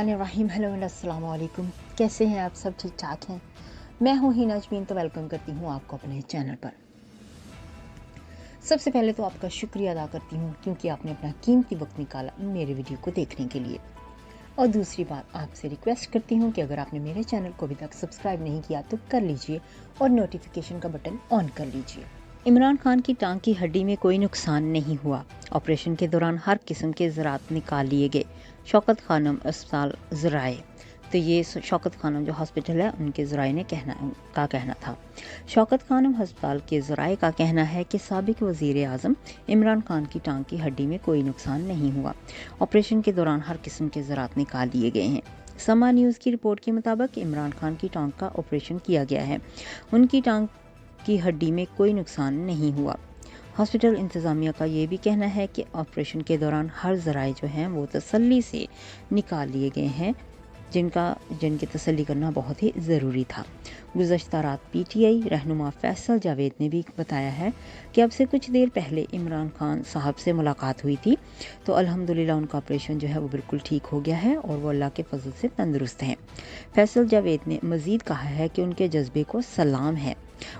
बिस्मिल्लाहिर्रहमानिर्रहीम। Hello and अस्सलाम वालेकुम। कैसे हैं आप सब? ठीक ठाक हैं? मैं हूँ हिना अजमीन, तो वेलकम करती हूँ आपको अपने चैनल पर। सबसे पहले तो आपका शुक्रिया अदा करती हूँ क्योंकि आपने अपना कीमती वक्त निकाला मेरे वीडियो को देखने के लिए। और दूसरी बात, आपसे रिक्वेस्ट करती हूँ कि अगर आपने मेरे चैनल को अभी तक सब्सक्राइब नहीं किया तो कर लीजिए और नोटिफिकेशन का बटन ऑन कर लीजिए। इमरान खान की टांग की हड्डी में कोई नुकसान नहीं हुआ। ऑपरेशन के दौरान हर किस्म के ज़रात निकाल लिए गए। शौकत खानम अस्पताल ज़राए, तो ये शौकत खानम जो हॉस्पिटल है उनके ज़राए ने कहना था। शौकत खानम अस्पताल के ज़राए का कहना है कि साबिक वज़ीर आज़म इमरान खान की टांग की हड्डी में कोई नुकसान नहीं हुआ। ऑपरेशन के दौरान हर किस्म के ज़रात निकाल लिए गए हैं। समा न्यूज़ की रिपोर्ट के मुताबिक इमरान खान की टांग का ऑपरेशन किया गया है। उनकी टांग की हड्डी में कोई नुकसान नहीं हुआ। हॉस्पिटल इंतज़ामिया का ये भी कहना है कि ऑपरेशन के दौरान हर ज़राए जो हैं वो तसल्ली से निकाल लिए गए हैं, जिनकी तसल्ली करना बहुत ही ज़रूरी था। गुज़श्ता रात पीटीआई रहनुमा फैसल जावेद ने भी बताया है कि अब से कुछ देर पहले इमरान खान साहब से मुलाकात हुई थी, तो अल्हम्दुलिल्लाह उनका ऑपरेशन जो है वो बिल्कुल ठीक हो गया है और वो अल्लाह के फजल से तंदुरुस्त हैं। फैसल जावेद ने मज़ीद कहा है कि उनके जज्बे को सलाम है।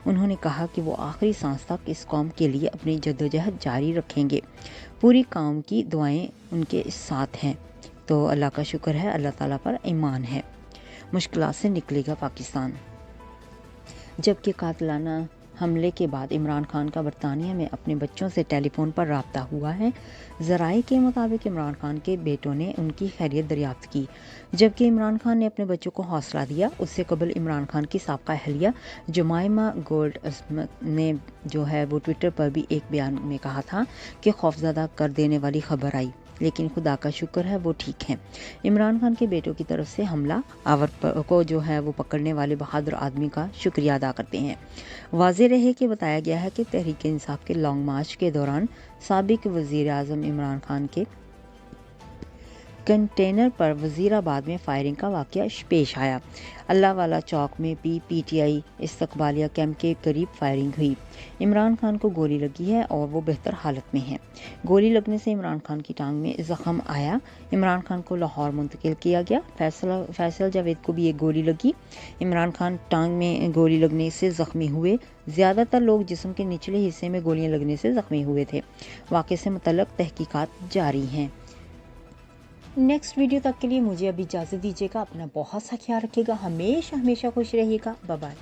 उन्होंने कहा कि वो आखिरी सांस तक इस कौम के लिए अपनी जद्दोजहद जारी रखेंगे। पूरी कौम की दुआएं उनके साथ हैं। तो अल्लाह का शुक्र है, अल्लाह ताला पर ईमान है। मुश्किलात से निकलेगा पाकिस्तान। जबकि कातिलाना हमले के बाद इमरान खान का बरतानिया में अपने बच्चों से टेलीफोन पर राब्ता हुआ है। ज़राए के मुताबिक इमरान खान के बेटों ने उनकी खैरियत दरियाफ्त की, जबकि इमरान खान ने अपने बच्चों को हौसला दिया। उससे कबल इमरान खान की साबका अहलिया जुमाइमा गोल्ड अस्मत ने जो है वो ट्विटर पर भी एक बयान में कहा था कि खौफजदा कर देने वाली खबर आई, लेकिन खुदा का शुक्र है वो ठीक हैं। इमरान खान के बेटों की तरफ से हमला आवर को जो है वो पकड़ने वाले बहादुर आदमी का शुक्रिया अदा करते हैं। वाज़ेह रहे कि बताया गया है कि तहरीक इंसाफ के लॉन्ग मार्च के दौरान साबिक वज़ीर आज़म इमरान खान के कंटेनर पर वज़ीराबाद में फायरिंग का वाक़या पेश आया। अल्लाह वाला चौक में पीटीआई इस्तकबालिया कैंप के करीब फायरिंग हुई। इमरान खान को गोली लगी है और वो बेहतर हालत में हैं। गोली लगने से इमरान खान की टांग में ज़ख्म आया। इमरान खान को लाहौर मुंतकिल किया गया। फैसल जावेद को भी एक गोली लगी। इमरान खान टांग में गोली लगने से ज़ख्मी हुए। ज़्यादातर लोग जिस्म के निचले हिस्से में गोलियां लगने से ज़ख्मी हुए थे। वाक़े से मुतल्लिक़ तहकीकात जारी हैं। नेक्स्ट वीडियो तक के लिए मुझे अभी इजाज़त दीजिएगा। अपना बहुत सा ख्याल रखिएगा। हमेशा खुश रहिएगा। Bye bye.